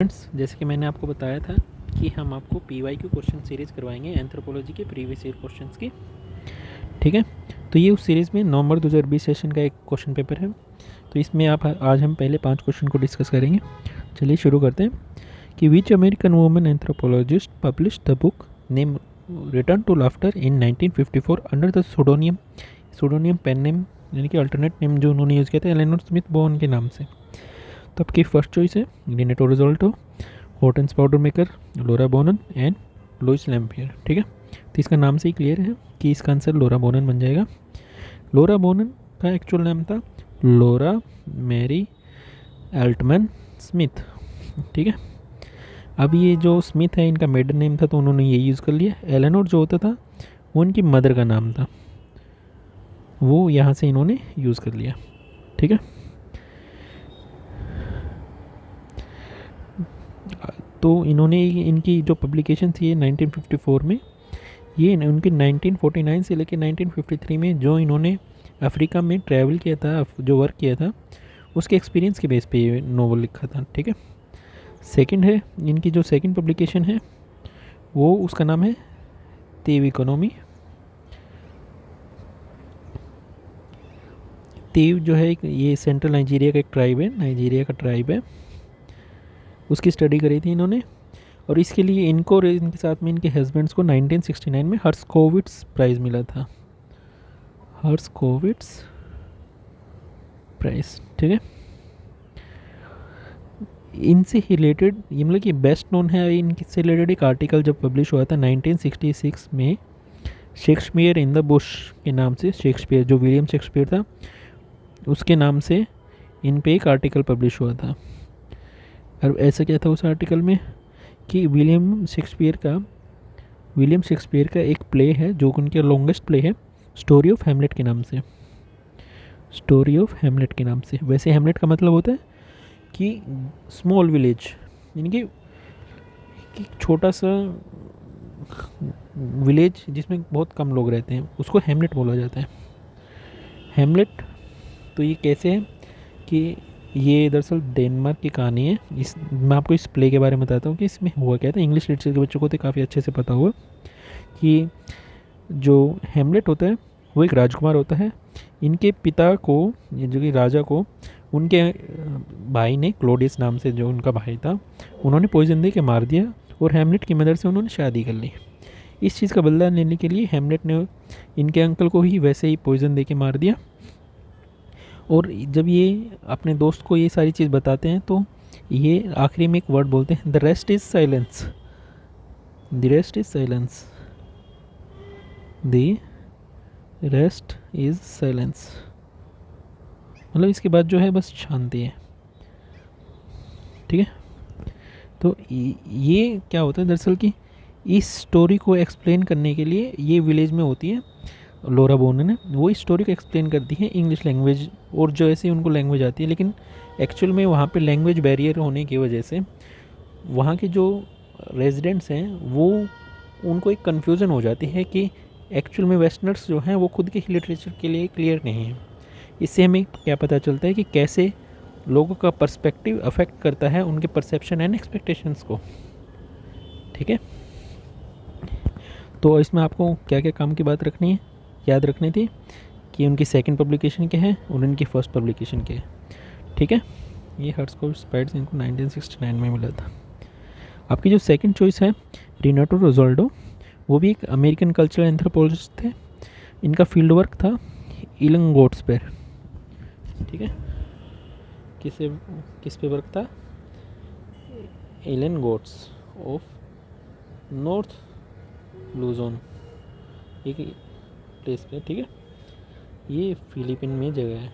Friends, जैसे कि मैंने आपको बताया था कि हम आपको PYQ क्वेश्चन सीरीज़ करवाएंगे एंथ्रोपोलॉजी के प्रीवियस ईयर क्वेश्चंस की। ठीक है, तो ये उस सीरीज़ में नवंबर 2020 सेशन का एक क्वेश्चन पेपर है। तो इसमें आज हम पहले 5 क्वेश्चन को डिस्कस करेंगे। चलिए शुरू करते हैं कि which American woman anthropologist publish the book name return to laughter in 1954 under the pseudonym pen name, यानी कि अल्टरनेट नेम जो उन्होंने यूज़ किया था एलेनोर स्मिथ बोन के नाम से। तो आपकी फर्स्ट चॉइस है Renato Rosaldo, Hortense Powdermaker, Laura Bohannan and Louise Lamphere. ठीक है, तो इसका नाम से ही क्लियर है कि इसका आंसर लोरा बोनन बन जाएगा। लोरा बोनन का एक्चुअल नाम था लोरा मैरी एल्टमैन स्मिथ। ठीक है, अब ये जो स्मिथ है इनका मेडन नेम था तो उन्होंने ये यूज़ कर लिया। एलेनोर जो होता था वो उनकी मदर का नाम था, वो यहाँ से इन्होंने यूज़ कर लिया। ठीक है, तो इन्होंने इनकी जो पब्लिकेशन थी 1954 में, ये उनकी 1949 से लेकर 1953 में जो इन्होंने अफ्रीका में ट्रैवल किया था, जो वर्क किया था, उसके एक्सपीरियंस के बेस पे ये नोवेल लिखा था। ठीक है, सेकंड है इनकी जो सेकंड पब्लिकेशन है वो उसका नाम है तेव इकोनॉमी। तेव जो है ये सेंट्रल नाइजीरिया का एक ट्राइब है, नाइजीरिया का ट्राइब है, उसकी स्टडी करी थी इन्होंने। और इसके लिए इनको और इनके साथ में इनके हस्बैंड्स को 1969 में हर्स्कोविट्स प्राइज़ मिला था, हर्स्कोविट्स प्राइज़। ठीक है, इनसे रिलेटेड ये मतलब कि बेस्ट नोन है, इनसे रिलेटेड एक आर्टिकल जब पब्लिश हुआ था 1966 में शेक्सपियर इन द बुश के नाम से। शेक्सपियर जो विलियम शेक्सपियर था उसके नाम से इन पे एक आर्टिकल पब्लिश हुआ था। और ऐसा क्या था उस आर्टिकल में कि विलियम शेक्सपियर का एक प्ले है जो उनके लॉन्गेस्ट प्ले है, स्टोरी ऑफ हैमलेट के नाम से। स्टोरी ऑफ हैमलेट के नाम से। वैसे हैमलेट का मतलब होता है कि स्मॉल विलेज, यानी कि छोटा सा विलेज जिसमें बहुत कम लोग रहते हैं, उसको हैमलेट बोला जाता है। हैमलेट तो ये कैसे है कि ये दरअसल डेनमार्क की कहानी है। मैं आपको इस प्ले के बारे में बताता हूँ कि इसमें हुआ क्या था। इंग्लिश लिटरेचर के बच्चों को तो काफ़ी अच्छे से पता होगा कि जो हैमलेट होता है वो एक राजकुमार होता है। इनके पिता को, जो कि राजा को, उनके भाई ने, क्लोडियस नाम से जो उनका भाई था, उन्होंने पॉइजन दे के मार दिया और हैमलेट की मदर से उन्होंने शादी कर ली। इस चीज़ का बदला लेने के लिए हैमलेट ने इनके अंकल को ही वैसे ही पॉइजन दे के मार दिया। और जब ये अपने दोस्त को ये सारी चीज़ बताते हैं तो ये आखिरी में एक वर्ड बोलते हैं, the rest is silence. The rest is silence, the rest is silence, मतलब इसके बाद जो है बस शांति है। ठीक है, तो ये क्या होता है दरअसल कि इस स्टोरी को एक्सप्लेन करने के लिए ये विलेज में होती है लोरा बोनन है, वो इस स्टोरी को एक्सप्लेन करती है इंग्लिश लैंग्वेज, और जो ऐसे उनको लैंग्वेज आती है, लेकिन एक्चुअल में वहाँ पे लैंग्वेज बैरियर होने की वजह से वहाँ के जो रेजिडेंट्स हैं वो, उनको एक कन्फ्यूज़न हो जाती है कि एक्चुअल में वेस्टर्नर्स जो हैं वो खुद के लिटरेचर के लिए क्लियर नहीं है। इससे हमें क्या पता चलता है कि कैसे लोगों का पर्सपेक्टिव अफेक्ट करता है उनके परसेप्शन एंड एक्सपेक्टेशंस को। ठीक है, तो इसमें आपको क्या क्या काम की बात रखनी है, याद रखनी थी कि उनकी सेकंड पब्लिकेशन क्या है और उनकी फर्स्ट पब्लिकेशन क्या है। ठीक है, ये हर्स्कोविट्स प्राइज़ इनको 1969 में मिला था। आपकी जो सेकंड चॉइस है रिनाटो रोजाल्डो, वो भी एक अमेरिकन कल्चरल एंथ्रोपोलॉजिस्ट थे। इनका फील्ड वर्क था इलंगोट्स पर। ठीक है, किस पे वर्क था? Ilongots of North Luzon, एक प्लेस पे। ठीक है, ये फिलीपीन में जगह है,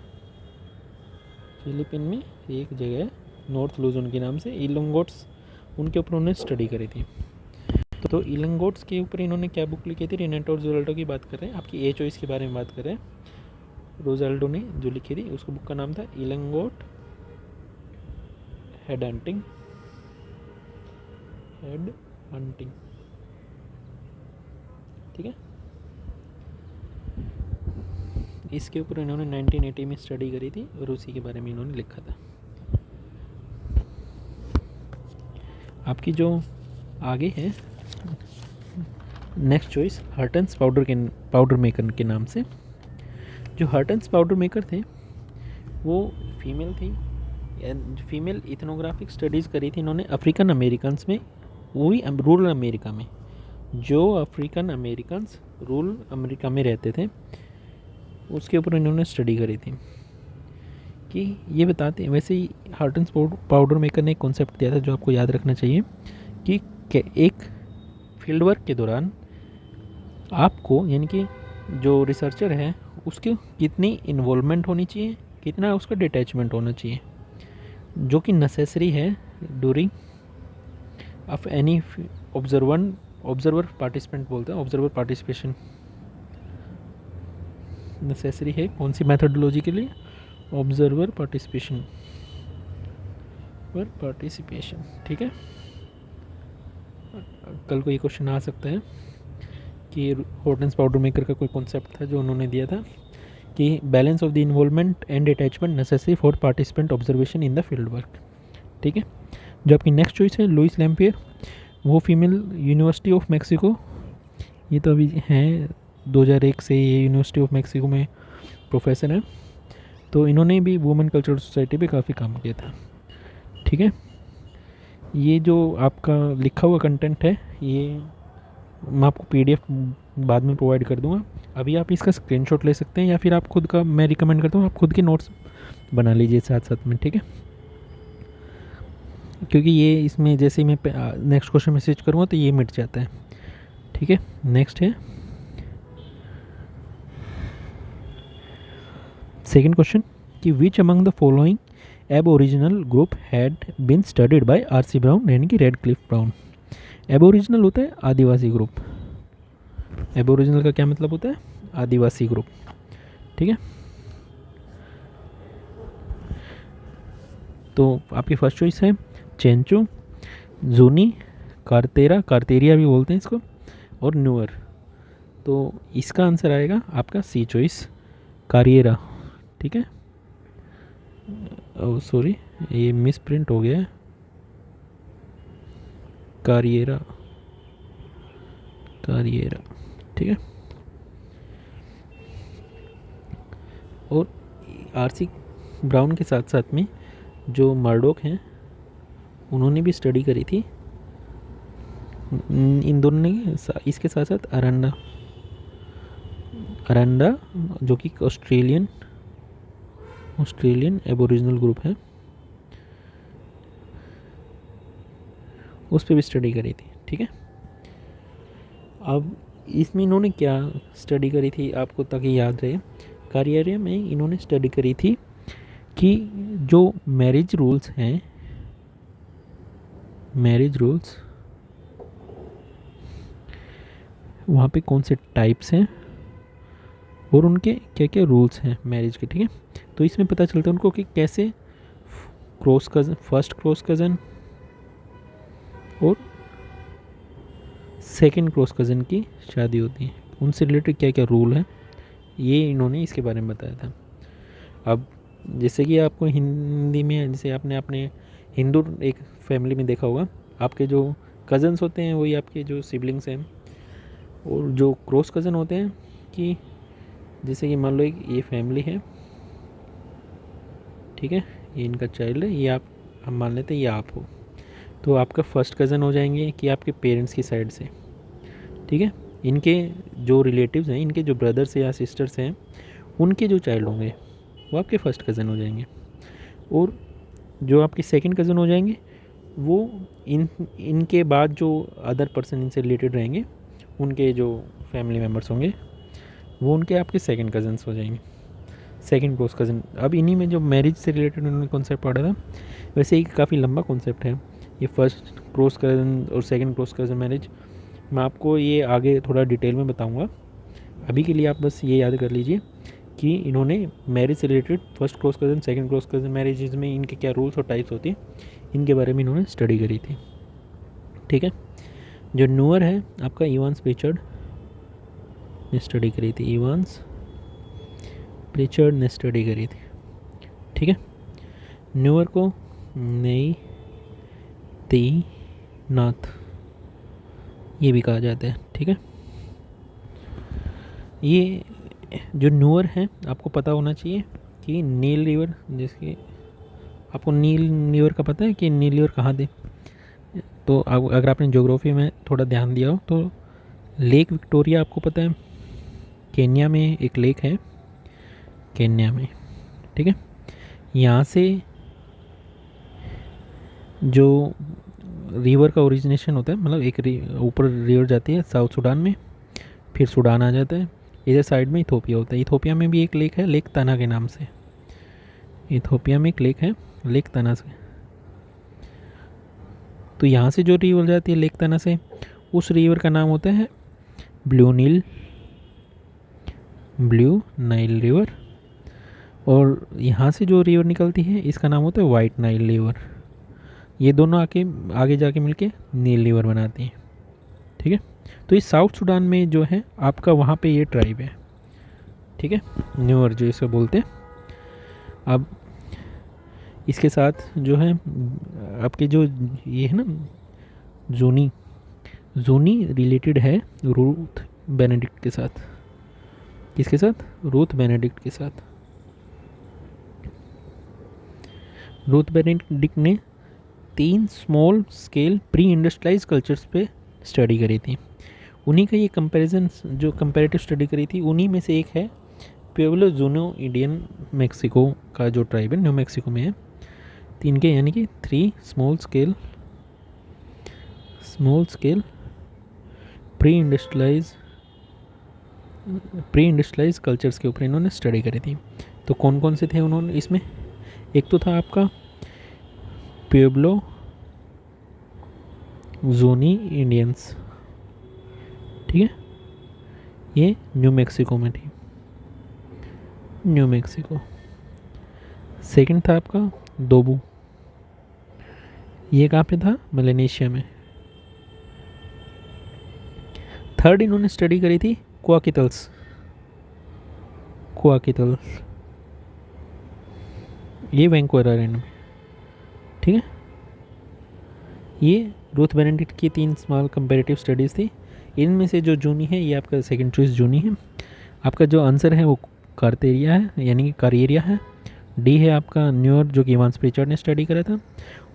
फिलीपीन में एक जगह है नॉर्थ लूजोन के नाम से। इलंगोट्स उनके ऊपर उन्होंने स्टडी करी थी। तो इलंगोट्स के ऊपर इन्होंने क्या बुक लिखी थी? रिनेटो रोजाल्डो की बात कर रहे हैं, आपकी ए चॉइस के बारे में बात कर रहे हैं। रोजाल्डो ने जो लिखी थी उसको बुक का नाम था इलंगोट हेड हंटिंग। ठीक है, इसके ऊपर इन्होंने 1980 में स्टडी करी थी और उसी के बारे में इन्होंने लिखा था। आपकी जो आगे है नेक्स्ट चॉइस हर्टन्स पाउडर मेकर के नाम से। जो हर्टन्स पाउडर मेकर थे वो फीमेल थी, फीमेल इथनोग्राफिक स्टडीज़ करी थी इन्होंने अफ्रीकन अमेरिकन्स में, वो भी रूरल अमेरिका में। जो अफ्रीकन अमेरिकन्स रूरल अमेरिका में रहते थे उसके ऊपर इन्होंने स्टडी करी थी कि ये बताते हैं। वैसे ही हर्टन्स पाउडर मेकर ने एक कॉन्सेप्ट दिया था जो आपको याद रखना चाहिए कि एक फील्ड वर्क के दौरान आपको यानी कि जो रिसर्चर है उसकी कितनी इन्वॉल्वमेंट होनी चाहिए, कितना उसका डिटैचमेंट होना चाहिए, जो कि नेसेसरी है during of any observer participant बोलते हैं, ऑब्जर्वर पार्टिसिपेशन नेसेसरी है कौन सी मेथडोलॉजी के लिए, ऑब्जर्वर पार्टिसिपेशन ठीक है। कल को ये क्वेश्चन आ सकता है कि हॉर्टन्स पाउडर मेकर का कोई कॉन्सेप्ट था जो उन्होंने दिया था कि balance of the involvement and attachment necessary for participant observation in the field work. ठीक है। जो आपकी नेक्स्ट चॉइस है लुइस लैम्पियर, वो फीमेल यूनिवर्सिटी ऑफ मैक्सिको, ये तो अभी हैं 2001 से ये यूनिवर्सिटी ऑफ मैक्सिको में प्रोफेसर हैं, तो इन्होंने भी वुमेन कल्चरल सोसाइटी पे काफ़ी काम किया था। ठीक है। ये जो आपका लिखा हुआ कंटेंट है ये मैं आपको PDF बाद में प्रोवाइड कर दूंगा, अभी आप इसका स्क्रीनशॉट ले सकते हैं या फिर आप खुद का, मैं रिकमेंड करता हूँ आप खुद के नोट्स बना लीजिए साथ साथ में। ठीक है, क्योंकि ये इसमें जैसे ही मैं नेक्स्ट क्वेश्चन मैसेज करूँगा तो ये मिट जाता है। ठीक है, नेक्स्ट है सेकेंड क्वेश्चन कि which among the following aboriginal group had been studied by RC Brown यानी कि Radcliffe Brown. Aboriginal होता है आदिवासी ग्रुप, एब ओरिजिनल का क्या मतलब होता है, आदिवासी ग्रुप। ठीक है, तो आपकी फर्स्ट चॉइस है चेंचू, जूनी, कार्तेरिया भी बोलते हैं इसको, और न्यूअर। तो इसका आंसर आएगा आपका सी चॉइस कारिएरा। ठीक है, सॉरी ये मिस प्रिंट हो गया है, कारिएरा। ठीक है, और RC ब्राउन के साथ साथ में जो मर्डोक हैं उन्होंने भी स्टडी करी थी, इन दोनों ने इसके साथ साथ अरंडा जो कि ऑस्ट्रेलियन एबोरिजिनल ग्रुप है उस पर भी स्टडी करी थी। ठीक है, अब इसमें इन्होंने क्या स्टडी करी थी आपको ताकि याद रहे, कारिएरा में इन्होंने स्टडी करी थी कि जो मैरिज रूल्स हैं, मैरिज रूल्स वहाँ पे कौन से टाइप्स हैं और उनके क्या क्या रूल्स हैं मैरिज के। ठीक है, तो इसमें पता चलता है उनको कि कैसे फर्स्ट क्रॉस कज़न और सेकंड क्रॉस कज़न की शादी होती है, उनसे रिलेटेड क्या क्या रूल है, ये इन्होंने इसके बारे में बताया था। अब जैसे कि आपको हिंदी में, जैसे आपने अपने हिंदू एक फैमिली में देखा होगा, आपके जो कज़न्स होते हैं वही आपके जो सिबलिंग्स हैं, और जो क्रॉस कज़न होते हैं कि जैसे कि मान लो ये फैमिली है, ठीक है, ये इनका चाइल्ड है, ये आप हम मान लेते हैं ये आप हो, तो आपका फर्स्ट कज़न हो जाएंगे कि आपके पेरेंट्स की साइड से। ठीक है, इनके जो रिलेटिव्स हैं, इनके जो ब्रदर्स या सिस्टर्स हैं, उनके जो चाइल्ड होंगे वो आपके फर्स्ट कज़न हो जाएंगे, और जो आपके सेकंड कज़न हो जाएंगे वो इनके बाद जो अदर पर्सन इनसे रिलेटेड रहेंगे, उनके जो फैमिली मेम्बर्स होंगे वो उनके आपके सेकंड कज़न्स हो जाएंगे, सेकंड क्लोज कज़न। अब इन्हीं में जो मैरिज से रिलेटेड उन्होंने कॉन्सेप्ट पढ़ा था, वैसे ही काफ़ी लंबा कॉन्सेप्ट है ये फर्स्ट क्लोज कज़न और सेकंड क्लोज कज़न मैरिज। मैं आपको ये आगे थोड़ा डिटेल में बताऊंगा, अभी के लिए आप बस ये याद कर लीजिए कि इन्होंने मैरिज से related first close cousin, second close cousin marriages में इनके क्या रूल्स और टाइप्स होती हैं, इनके बारे में इन्होंने स्टडी करी थी। ठीक है, जो न्यूअर है आपका इवांस प्रिचर्ड ने स्टडी करी थी, इवांस प्रिचर्ड ने स्टडी करी थी। ठीक है, न्यूअर को नई ती नाथ, ये भी कहा जाता है। ठीक है, ये जो न्यूअर है आपको पता होना चाहिए कि नील रिवर, जिसकी आपको नील रिवर का पता है कि नील रिवर कहाँ थे। तो अगर आपने ज्योग्राफी में थोड़ा ध्यान दिया हो तो लेक विक्टोरिया आपको पता है, केन्या में एक लेक है, केन्या में। ठीक है, यहाँ से जो रिवर का ओरिजिनेशन होता है, मतलब एक ऊपर रिवर जाती है साउथ सूडान में, फिर सूडान आ जाता है, इधर साइड में इथोपिया होता है। इथोपिया में भी एक लेक है, लेक तना के नाम से। इथोपिया में एक लेक है, लेक तना से। तो यहाँ से जो रिवर जाती है लेक तना से, उस रिवर का नाम होता है ब्लू नाइल रिवर। और यहाँ से जो रिवर निकलती है इसका नाम होता है वाइट नाइल रिवर। ये दोनों आगे जाके मिलके नील रिवर बनाती हैं। ठीक है, तो इस साउथ सूडान में जो है आपका, वहाँ पे ये ट्राइब है। ठीक है, न्यूअर जो इसे बोलते हैं। अब इसके साथ जो है आपके जो ये है ना जोनी, जोनी रिलेटेड है रूथ बेनेडिक्ट के साथ। किसके साथ? रूथ बेनेडिक्ट के साथ। रूथ बेनेडिक्ट ने 3 small scale pre industrialise cultures पे स्टडी करी थी। उन्हीं का ये कंपैरिजन, जो कंपैरेटिव स्टडी करी थी, उन्हीं में से एक है प्यूब्लो जूनो इंडियन मेक्सिको का जो ट्राइब है, न्यू मेक्सिको में है। 3 के यानी कि 3 small scale pre industrialise cultures के ऊपर इन्होंने स्टडी करी थी। तो कौन कौन से थे उन्होंने इसमें? एक तो था आपका प्यूब्लो जोनी इंडियंस। ठीक है, ये न्यू मेक्सिको में थी, न्यू मेक्सिको। सेकंड था आपका दोबू, ये कहाँ पे था? मेलेनेशिया में। थर्ड इन्होंने स्टडी करी थी क्वाकिटल्स, ये वैंकूवर आइलैंड में। ठीक है, ये रूथ बेनेडिक्ट की 3 स्मॉल कंपैरेटिव स्टडीज़ थी। इनमें से जो जूनी है ये आपका सेकंड चॉइस जूनी है। आपका जो आंसर है वो कार्तेरिया है, यानी कि कारेरिया है। डी है आपका न्यूअर, जो कि इवांस प्रिचर्ड ने स्टडी करा था।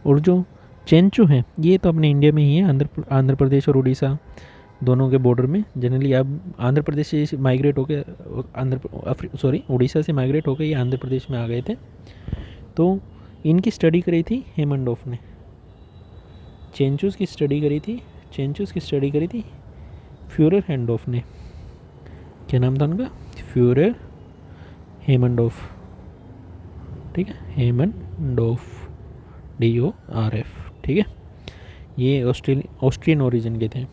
और जो चेंचू है ये तो अपने इंडिया में ही है, आंध्र प्रदेश और उड़ीसा दोनों के बॉर्डर में। जनरली अब आंध्र प्रदेश से माइग्रेट होकर उड़ीसा से माइग्रेट होकर ये आंध्र प्रदेश में आ गए थे। तो इनकी स्टडी करी थी हेमंडोफ ने। चेंचूस की स्टडी करी थी फ्यूरर हैंडोफ ने। क्या नाम था उनका? फ्यूरर हेमंडोफ। ठीक है, हेमंडोफ, DORF। ठीक है, ये ऑस्ट्रियन ओरिजिन के थे।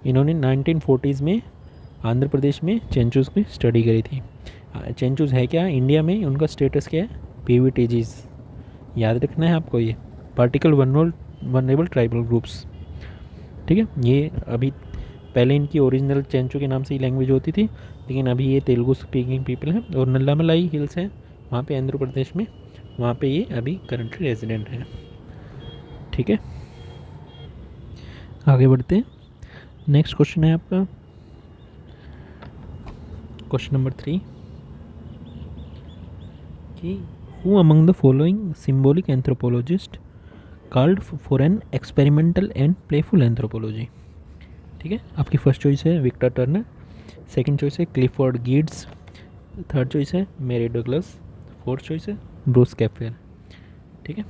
इन्होंने 1940s में आंध्र प्रदेश में चेंचूस की स्टडी करी थी। चेंचूस है क्या इंडिया में? उनका स्टेटस क्या है? PVTGs। याद रखना है आपको, ये पार्टिकल वनरेबल ट्राइबल ग्रुप्स। ठीक है, ये अभी पहले इनकी ओरिजिनल चेंचू के नाम से ही लैंग्वेज होती थी, लेकिन अभी ये तेलुगु स्पीकिंग पीपल हैं। और नल्लामलाई हिल्स हैं वहाँ पे आंध्र प्रदेश में, वहाँ पे ये अभी करंटली रेजिडेंट हैं। ठीक है, आगे बढ़ते हैं। नेक्स्ट क्वेश्चन है आपका क्वेश्चन नंबर 3 कि who among the following symbolic anthropologist called for an experimental and playful anthropology. ठीक है, आपकी फर्स्ट चॉइस है विक्टर टर्नर, सेकंड चॉइस है क्लिफोर्ड गिड्स, थर्ड चॉइस है मैरी डगलस, फोर्थ चॉइस है ब्रूस कैफेर। ठीक है,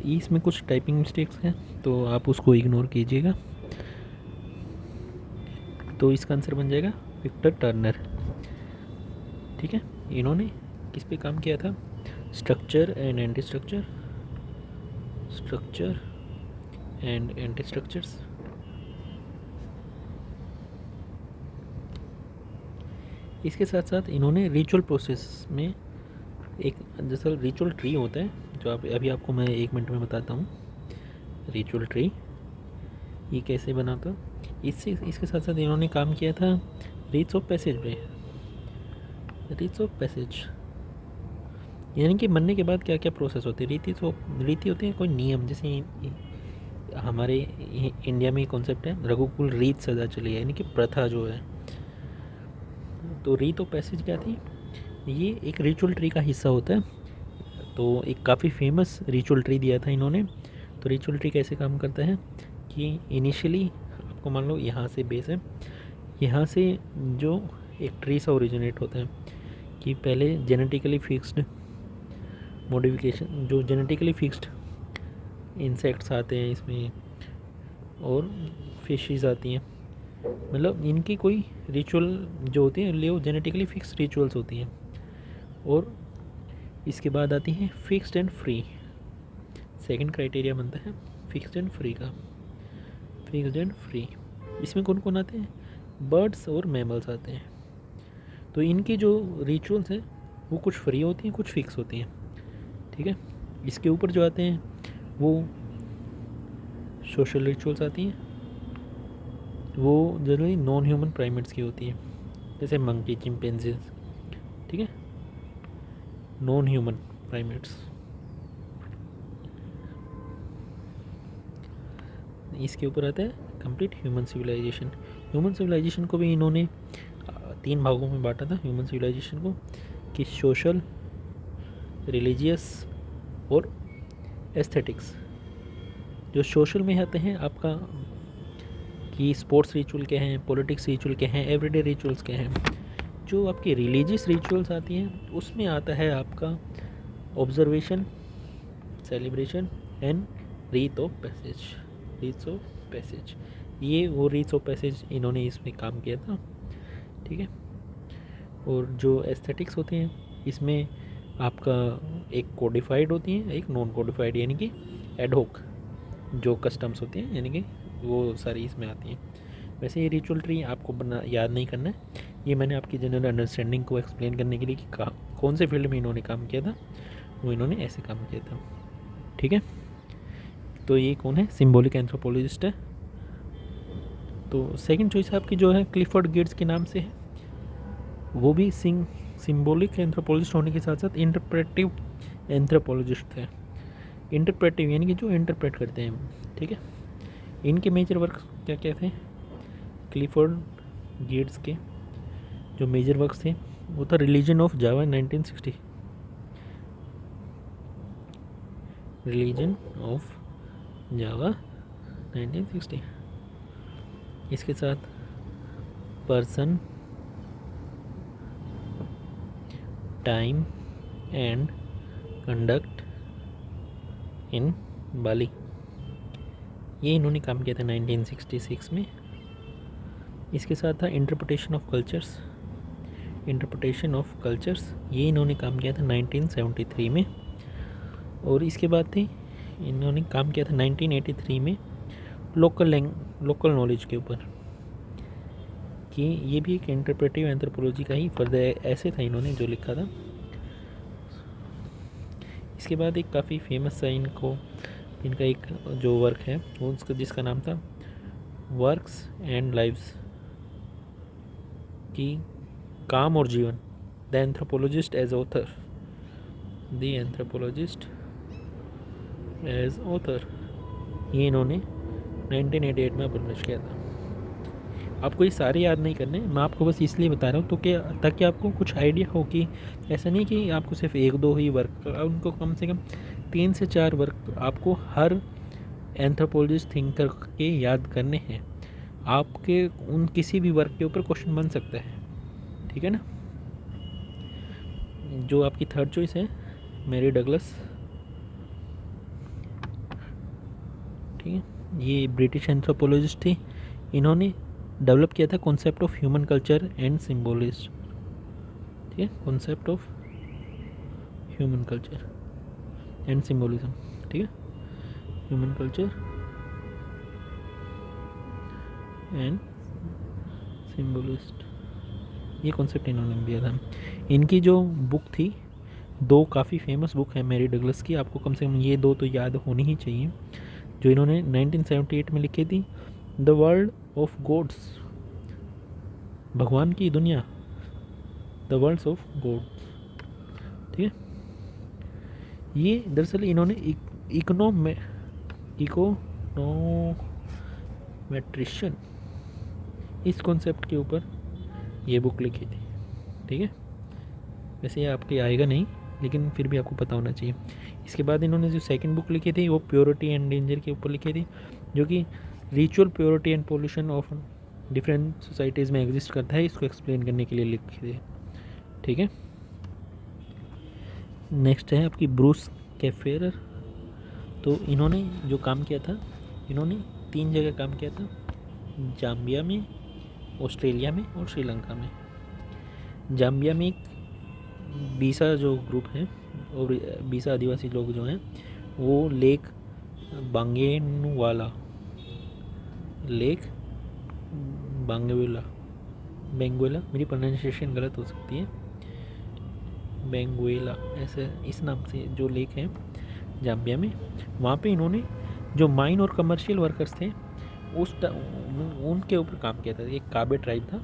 इसमें कुछ टाइपिंग मिस्टेक्स हैं तो आप उसको इग्नोर कीजिएगा। तो इसका आंसर बन जाएगा विक्टर टर्नर। ठीक है, इन्होंने किस पे काम किया था? Structure and anti structures. इसके साथ साथ इन्होंने रिचुअल प्रोसेस में एक, जैसा रिचुअल ट्री होता है, जो आप अभी आपको मैं 1 मिनट में बताता हूँ। रिचुअल ट्री ये कैसे बनाता, इसके साथ साथ इन्होंने काम किया था रीट्स ऑफ पैसेज पे। रीट्स ऑफ पैसेज यानी कि मरने के बाद क्या क्या प्रोसेस होते हैं। रीति होते हैं कोई नियम, जैसे हमारे इंडिया में कॉन्सेप्ट है रघुकुल रीत सदा चली है, यानी कि प्रथा जो है। तो रीत ऑफ पैसेज क्या थी, ये एक रिचुअल ट्री का हिस्सा होता है। तो एक काफ़ी फेमस रिचुअल ट्री दिया था इन्होंने। तो रिचुअल ट्री कैसे काम करता है कि इनिशियली आपको मान लो यहाँ से बेस है, यहाँ से जो एक ट्री सा ओरिजिनेट होता है कि पहले जेनेटिकली फिक्स्ड मॉडिफिकेशन, जो जेनेटिकली फिक्स्ड इंसेक्ट्स आते हैं इसमें और फिशेस आती हैं, मतलब इनकी कोई रिचुअल जो होती है ले वो जेनेटिकली फिक्स रिचुअल्स होती हैं। और इसके बाद आती हैं fixed and free. Second criteria बनता है फिक्स्ड एंड फ्री का। फिक्स्ड एंड फ्री इसमें कौन कौन आते हैं, बर्ड्स और मैमल्स आते हैं। तो इनकी जो रिचुअल्स हैं वो कुछ फ्री होती हैं, कुछ फिक्स होती हैं, ठीक है। इसके ऊपर जो आते हैं वो सोशल रिचुअल्स आती हैं, वो जनरली नॉन ह्यूमन प्राइमेट्स की होती हैं, जैसे मंकी, चिंपैंजीज, ठीक है, नॉन ह्यूमन प्राइमेट्स। इसके ऊपर आता है complete human civilization. Human civilization को भी इन्होंने 3 भागों में बांटा था ह्यूमन सिविलाइजेशन को, कि सोशल, रिलीजियस और एस्थेटिक्स। जो सोशल में आते हैं आपका कि स्पोर्ट्स रिचुअल क्या हैं, पॉलिटिक्स रिचुअल क्या हैं, एवरीडे रिचुअल्स क्या हैं। जो आपकी रिलीजियस रिचुअल्स आती हैं उसमें आता है आपका ऑब्जर्वेशन, सेलिब्रेशन एंड रीत ऑफ पैसेज। रीट्स ऑफ पैसेज, ये वो रीट्स ऑफ पैसेज इन्होंने इसमें काम किया था, ठीक है। और जो एस्थेटिक्स होते हैं इसमें आपका एक कोडिफाइड होती हैं, एक नॉन कोडिफाइड, यानी कि एडहोक जो कस्टम्स होती हैं, यानी कि वो सारी इसमें आती हैं। वैसे ये रिचुअल ट्री आपको बना याद नहीं करना है, ये मैंने आपकी जनरल अंडरस्टैंडिंग को एक्सप्लेन करने के लिए कि कौन से फील्ड में इन्होंने काम किया था, वो इन्होंने ऐसे काम किया था, ठीक है। तो ये कौन है, सिंबॉलिक एंथ्रोपोलॉजिस्ट है। तो सेकंड चॉइस आपकी जो है क्लिफर्ड गेट्स के नाम से है, वो भी सिंबॉलिक एंथ्रोपोलॉजिस्ट होने के साथ साथ इंटरप्रेटिव एंथ्रोपोलॉजिस्ट है। इंटरप्रेटिव यानी कि जो इंटरप्रेट करते हैं, ठीक है। इनके मेजर वर्क क्या क्या थे, क्लिफर्ड गेट्स के जो मेजर वर्क्स थे वो था religion of Java 1960, religion of Java 1960। इसके साथ person, time and conduct in Bali, ये इन्होंने काम किया था 1966 में। इसके साथ था interpretation of cultures, interpretation of cultures, ये इन्होंने काम किया था 1973 में। और इसके बाद थी इन्होंने काम किया था 1983 में लोकल नॉलेज के ऊपर, कि ये भी एक इंटरप्रेटिव एंथ्रोपोलॉजी का ही फर्द ऐसे था इन्होंने जो लिखा था। इसके बाद एक काफ़ी फेमस है इनका एक जो वर्क है वो उसका जिसका नाम था वर्क्स एंड लाइव्स, की काम और जीवन, the anthropologist as author, the anthropologist as author, ये इन्होंने 1988 में पब्लिश किया था। आपको ये सारे याद नहीं करने, मैं आपको बस इसलिए बता रहा हूँ तो कि ताकि आपको कुछ आइडिया हो कि ऐसा नहीं कि आपको सिर्फ 1-2 ही वर्क, उनको कम से कम 3 से 4 वर्क आपको हर एंथ्रोपोलॉजिस्ट थिंकर के याद करने हैं। आपके उन किसी भी वर्क के ऊपर क्वेश्चन बन सकता है, ठीक है ना। जो आपकी थर्ड चॉइस है मैरी डगलस, ठीक है, ये ब्रिटिश एंथ्रोपोलॉजिस्ट थी। इन्होंने डेवलप किया था concept of human culture and symbolism, ठीक है, concept of human culture and symbolism, ठीक है, ह्यूमन कल्चर एंड सिम्बोलिस्ट, ये कॉन्सेप्ट इन्होंने दिया था। इनकी जो बुक थी, 2 काफ़ी फेमस बुक है मैरी डगलस की, आपको कम से कम ये 2 तो याद होनी ही चाहिए, जो इन्होंने 1978 में लिखी थी, द वर्ल्ड ऑफ गॉड्स, भगवान की दुनिया, द वर्ल्ड्स ऑफ गॉड्स, ठीक है। ये दरअसल इन्होंने इकोनोमेट्रिशियन, इस कॉन्सेप्ट के ऊपर ये बुक लिखी थी। ठीक है, वैसे ये आपके आएगा नहीं, लेकिन फिर भी आपको पता होना चाहिए। इसके बाद इन्होंने जो सेकंड बुक लिखी थी वो प्योरिटी एंड डेंजर के ऊपर लिखी थी, जो कि ritual purity and pollution of different societies में एग्जिस्ट करता है, इसको एक्सप्लेन करने के लिए लिखी थी। ठीक है, नेक्स्ट है आपकी ब्रूस कैफेरर। तो इन्होंने जो काम किया था, इन्होंने 3 जगह काम किया था, जाम्बिया में, ऑस्ट्रेलिया में और श्रीलंका में। जाम्बिया में एक बीसा जो ग्रुप है और बीसा आदिवासी लोग जो हैं वो लेक बेंगुएला, मेरी प्रोनाउंसिएशन गलत हो सकती है, बेंगुएला ऐसे इस नाम से जो लेक है जाम्बिया में, वहाँ पे इन्होंने जो माइन और कमर्शियल वर्कर्स थे उनके ऊपर काम किया था। एक काबे ट्राइब था,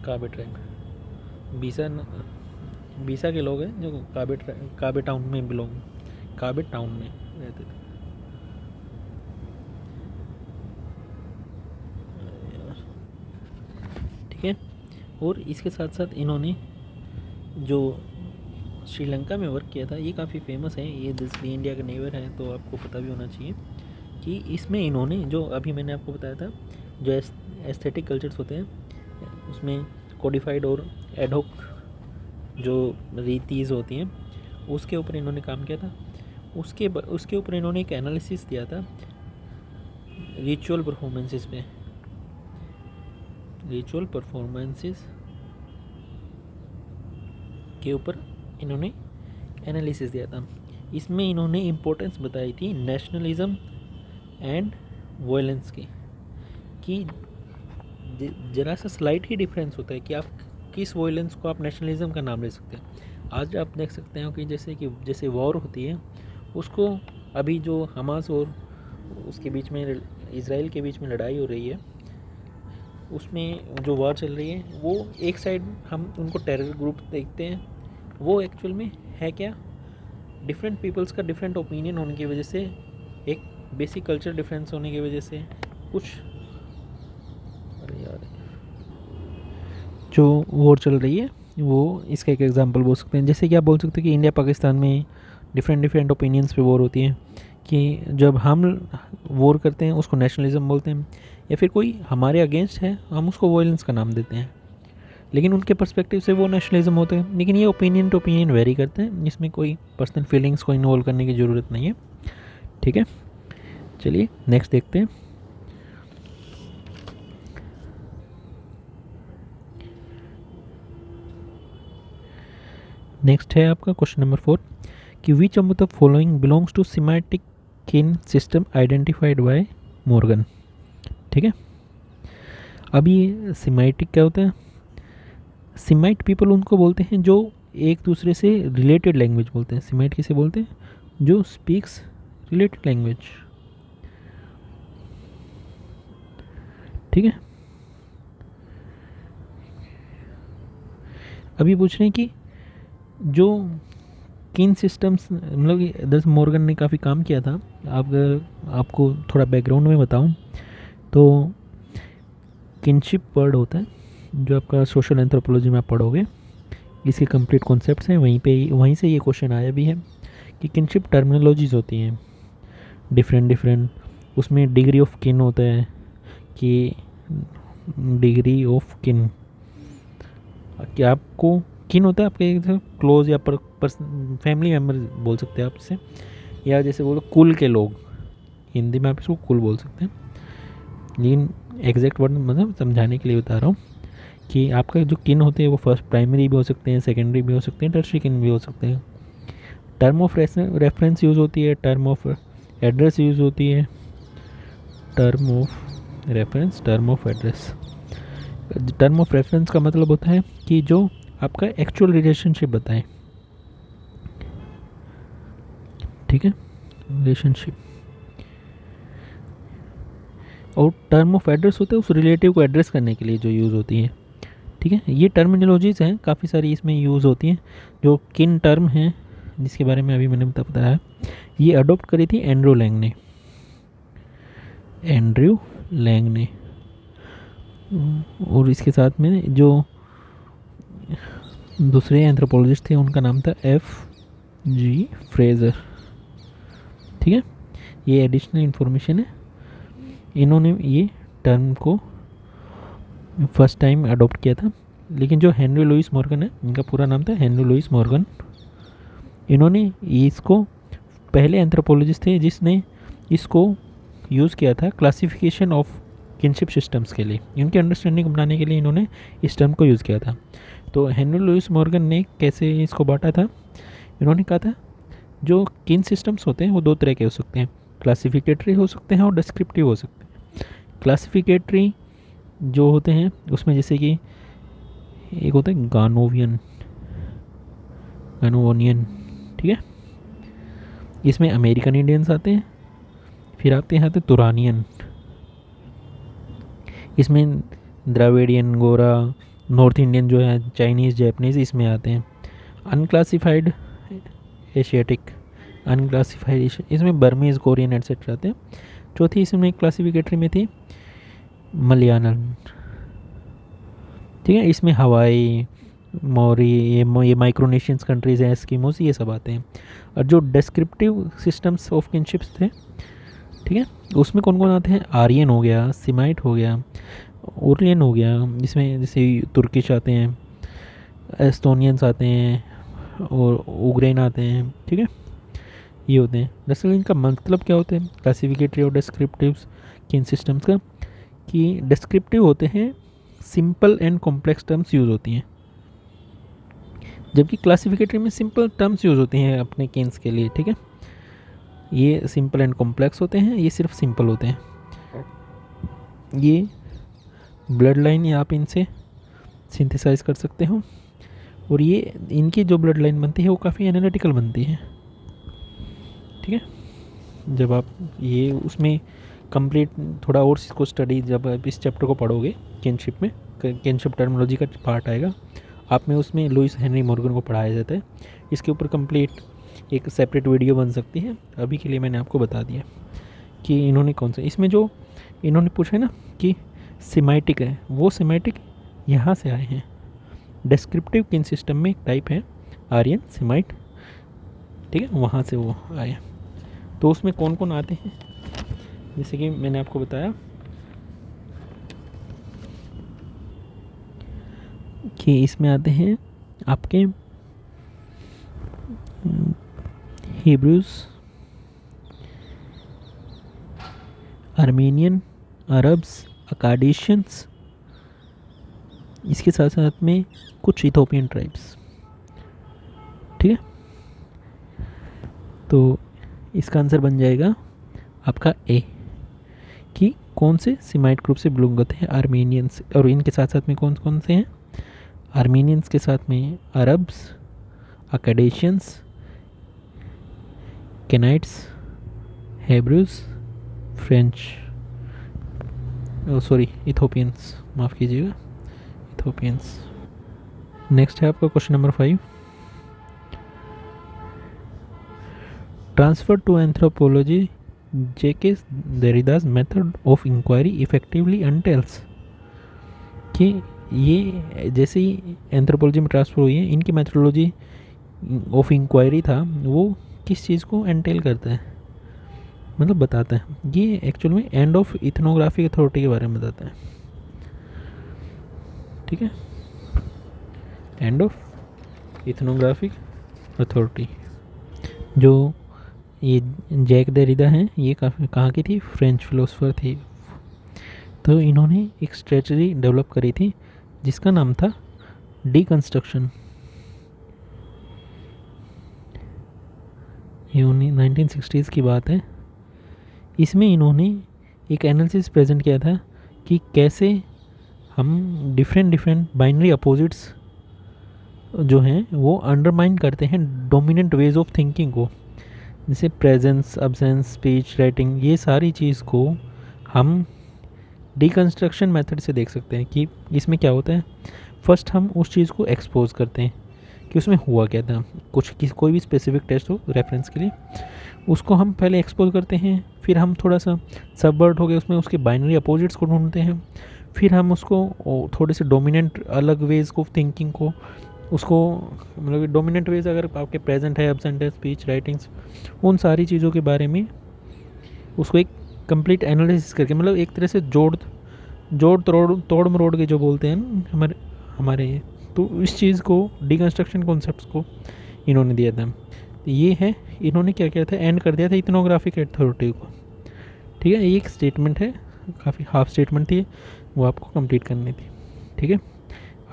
काबे ट्राइब बीसा के लोग हैं जो काबे टाउन में रहते थे। ठीक है, और इसके साथ साथ इन्होंने जो श्रीलंका में वर्क किया था, ये काफ़ी फेमस है, ये दिसली इंडिया का नेबर है, तो आपको पता भी होना चाहिए कि इसमें इन्होंने जो अभी मैंने आपको बताया था जो एस्थेटिक कल्चर्स होते हैं उसमें कोडिफाइड और एडहोक जो रीतीज़ होती हैं उसके ऊपर इन्होंने काम किया था। उसके ऊपर इन्होंने एक एनालिसिस दिया था रिचुअल परफॉर्मेंसेस के ऊपर इन्होंने एनालिसिस दिया था। इसमें इन्होंने इम्पोर्टेंस बताई थी नेशनलिज्म एंड वॉयलेंस की, कि ज़रा सा स्लाइट ही डिफरेंस होता है कि आप किस वॉयलेंस को आप नेशनलिज्म का नाम ले सकते हैं। आज आप देख सकते हो कि जैसे वॉर होती है, उसको अभी जो हमास और उसके बीच में इज़राइल के बीच में लड़ाई हो रही है, उसमें जो वॉर चल रही है वो एक साइड हम उनको टेरर ग्रुप देखते हैं, वो एक्चुअल में है क्या, डिफरेंट पीपल्स का डिफरेंट ओपिनियन होने की वजह से, एक बेसिक कल्चर डिफरेंस होने की वजह से कुछ जो वॉर चल रही है वो इसका एक एग्जांपल बोल सकते हैं। जैसे कि आप बोल सकते हैं कि इंडिया पाकिस्तान में डिफरेंट ओपिनियंस पे वॉर होती है, कि जब हम वॉर करते हैं उसको नेशनलिज्म बोलते हैं, या फिर कोई हमारे अगेंस्ट है हम उसको वॉयलेंस का नाम देते हैं, लेकिन उनके पर्सपेक्टिव से वो नेशनलिज्म होते हैं। लेकिन ये ओपिनियन टू ओपिनियन वेरी करते हैं, इसमें कोई पर्सनल फीलिंग्स को इन्वॉल्व करने की ज़रूरत नहीं है। ठीक है, चलिए नेक्स्ट देखते हैं। नेक्स्ट है आपका क्वेश्चन नंबर 4 कि which of the following belongs to Semitic kin system identified by Morgan. ठीक है, अब ये सिमेटिक क्या होता है? सिमाइट पीपल उनको बोलते हैं जो एक दूसरे से रिलेटेड लैंग्वेज बोलते हैं। सिमाइट किसे बोलते हैं? जो स्पीक्स रिलेटेड लैंग्वेज। ठीक है, अभी पूछ रहे हैं कि जो किन सिस्टम्स, मतलब इधर मॉर्गन ने काफ़ी काम किया था। आपको थोड़ा बैकग्राउंड में बताऊं तो किनशिप वर्ड होता है जो आपका सोशल एंथ्रोपोलॉजी में आप पढ़ोगे, इसके कंप्लीट कॉन्सेप्ट्स हैं, वहीं से ये क्वेश्चन आया भी है कि किनशिप टर्मिनोलॉजीज़ होती हैं डिफरेंट। उसमें डिग्री ऑफ किन होता है कि डिग्री ऑफ किन, कि आपको किन होता है आपके क्लोज या फैमिली मेम्बर बोल सकते हैं आप इससे, या जैसे बोलो कुल के लोग, हिंदी में आप इसको कुल बोल सकते हैं, लेकिन एग्जैक्ट वर्ड मतलब समझाने के लिए बता रहा हूँ कि आपका जो किन होते हैं वो फर्स्ट प्राइमरी भी हो सकते हैं, सेकेंडरी भी हो सकते हैं, टर्शियरी किन भी हो सकते हैं। टर्म ऑफ रेफरेंस यूज़ होती है, टर्म ऑफ एड्रेस यूज़ होती है, term of reference, term of address. Term of reference का मतलब होता है कि जो आपका एक्चुअल रिलेशनशिप बताएं। ठीक है, रिलेशनशिप। और टर्म ऑफ एड्रेस होता है उस रिलेटिव को एड्रेस करने के लिए जो यूज़ होती है। ठीक है, ये टर्मिनोलॉजीज़ हैं, काफ़ी सारी इसमें यूज़ होती हैं। जो किन टर्म हैं जिसके बारे में अभी मैंने बताया, ये अडॉप्ट करी थी एंड्रू लैंग ने। और इसके साथ में जो दूसरे एंथ्रोपोलॉजिस्ट थे उनका नाम था F.G. फ्रेजर। ठीक है, ये एडिशनल इन्फॉर्मेशन है। इन्होंने ये टर्म को फर्स्ट टाइम अडॉप्ट किया था। लेकिन जो हेनरी लुइस मॉर्गन है, इनका पूरा नाम था हेनरी लुइस मॉर्गन, इन्होंने इसको पहले एंथ्रोपोलॉजिस्ट थे जिसने इसको यूज़ किया था क्लासिफिकेशन ऑफ किनशिप सिस्टम्स के लिए। इनकी अंडरस्टैंडिंग बनाने के लिए इन्होंने इस टर्म को यूज़ किया था। तो हेनरी लुइस मॉर्गन ने कैसे इसको बांटा था, इन्होंने कहा था जो किन सिस्टम्स होते हैं वो दो तरह के हो सकते हैं, क्लासिफिकेटरी हो सकते हैं और डिस्क्रिप्टिव हो सकते हैं। क्लासिफिकेटरी जो होते हैं उसमें जैसे कि एक होता है गानोवियन, ठीक है, इसमें अमेरिकन इंडियंस आते हैं। फिर आते हैं तुरानियन, इसमें द्राविडियन, गोरा, नॉर्थ इंडियन जो है, चाइनीज़, जैपनीज़ इसमें आते हैं। अनक्लासिफाइड एशियाटिक, इसमें बर्मीज़, कोरियन एटसेट्रा आते हैं। चौथी इसमें क्लासिफिकेटरी में थी मलयालम, ठीक है, इसमें हवाई, मौरी, ये माइक्रोनेशियंस कंट्रीज़ हैं, एस्किमोस, ये सब आते हैं। और जो डिस्क्रिप्टिव सिस्टम्स ऑफ किनशिप्स थे, ठीक है, उसमें कौन कौन आते हैं, आर्यन हो गया, सिमाइट हो गया, ओरियन हो गया, इसमें जैसे तुर्किश आते हैं, एस्टोनियंस आते हैं और उग्रेन आते हैं। ठीक है, ये होते हैं। दरअसल इनका मतलब क्या होते हैं क्लासिफिकेटरी और डिस्क्रिप्टिव किन सिस्टम्स का, कि डिस्क्रिप्टिव होते हैं simple and complex terms use होती हैं, जबकि क्लासिफिकेटरी में सिंपल टर्म्स यूज़ होती हैं अपने किन्स के लिए। ठीक है, ये सिंपल एंड कॉम्प्लेक्स होते हैं, ये सिर्फ सिंपल होते हैं। ये ब्लड लाइन या आप इनसे सिंथेसाइज कर सकते हो, और ये इनकी जो ब्लड लाइन बनती है वो काफ़ी एनालिटिकल बनती है। ठीक है, जब आप ये उसमें कंप्लीट थोड़ा और इसको स्टडी, जब आप इस चैप्टर को पढ़ोगे किनशिप में, किनशिप टर्मिनोलॉजी का पार्ट आएगा आप में, उसमें लुइस हेनरी मॉर्गन को पढ़ाया जाता है। इसके ऊपर कंप्लीट एक सेपरेट वीडियो बन सकती है। अभी के लिए मैंने आपको बता दिया कि इन्होंने कौन सा, इसमें जो इन्होंने पूछा है ना कि सिमेटिक है, वो सिमेटिक यहाँ से आए हैं। डिस्क्रिप्टिव किन सिस्टम में एक टाइप है आर्यन, सिमाइट, ठीक है, वहाँ से वो आए। तो उसमें कौन कौन आते हैं, जैसे कि मैंने आपको बताया कि इसमें आते हैं आपके हिब्रूज, आर्मेनियन, अरब्स, अकाडिशियंस, इसके साथ साथ में कुछ इथोपियन ट्राइब्स। ठीक है, तो इसका आंसर बन जाएगा आपका ए, कि कौन से सिमाइट ग्रुप से बिलोंग करते हैं, आर्मेनियंस, और इनके साथ साथ में कौन कौन से हैं, आर्मेनियंस के साथ में Arabs, Akkadians, Kenites, Hebrews, French, sorry Ethiopians, माफ़ कीजिएगा, इथोपियंस। नेक्स्ट है आपका question number 5, transfer to anthropology J.K. Derrida's method of inquiry effectively untells, कि ये जैसे ही एंथ्रोपोलॉजी में ट्रांसफ़र हुई है, इनकी मेथोडोलॉजी ऑफ इंक्वायरी था वो किस चीज़ को एंटेल करता है, मतलब बताता है। ये एक्चुअल में एंड ऑफ इथनोग्राफिक अथॉरिटी के बारे में बताता है। ठीक है, एंड ऑफ इथनोग्राफिक अथॉरिटी, जो ये जैक देरिदा हैं, ये काफ़ी कहाँ की थी, फ्रेंच फिलोसोफर थी। तो इन्होंने एक स्ट्रेटजी डेवलप करी थी जिसका नाम था डीकंस्ट्रक्शन। ये 1960s की बात है। इसमें इन्होंने एक एनालिसिस प्रेजेंट किया था कि कैसे हम डिफरेंट बाइनरी अपोजिट्स जो हैं वो अंडरमाइन करते हैं डोमिनेंट वेज ऑफ थिंकिंग को, जैसे प्रेजेंस, अब्सेंस, स्पीच, राइटिंग, ये सारी चीज़ को हम डीकंस्ट्रक्शन मेथड से देख सकते हैं कि इसमें क्या होता है। फर्स्ट हम उस चीज़ को एक्सपोज करते हैं कि उसमें हुआ क्या था। कोई भी स्पेसिफिक टेस्ट हो रेफरेंस के लिए, उसको हम पहले एक्सपोज करते हैं, फिर हम थोड़ा सा सबवर्ट हो गए उसमें उसके बाइनरी अपोजिट्स को ढूंढते हैं, फिर हम उसको थोड़े से डोमिनेंट अलग वेज को थिंकिंग को उसको मतलब डोमिनेंट वेज अगर आपके प्रेजेंट है, एब्सेंट है, स्पीच, राइटिंग्स, उन सारी चीज़ों के बारे में उसको एक कंप्लीट एनालिसिस करके मतलब एक तरह से जोड़ तोड़ मरोड़ के जो बोलते हैं ना हमारे हमारे तो इस चीज़ को डिकन्स्ट्रक्शन कॉन्सेप्ट्स को इन्होंने दिया था। तो ये है, इन्होंने क्या किया था, एंड कर दिया था इथनोग्राफिक अथॉरिटी को। ठीक है, ये एक स्टेटमेंट है, काफ़ी हाफ स्टेटमेंट थी, वो आपको कंप्लीट करनी थी। ठीक है,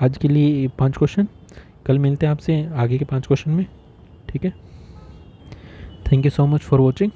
आज के लिए 5 क्वेश्चन, कल मिलते हैं आपसे आगे के 5 क्वेश्चन में। ठीक है, thank you so much for watching.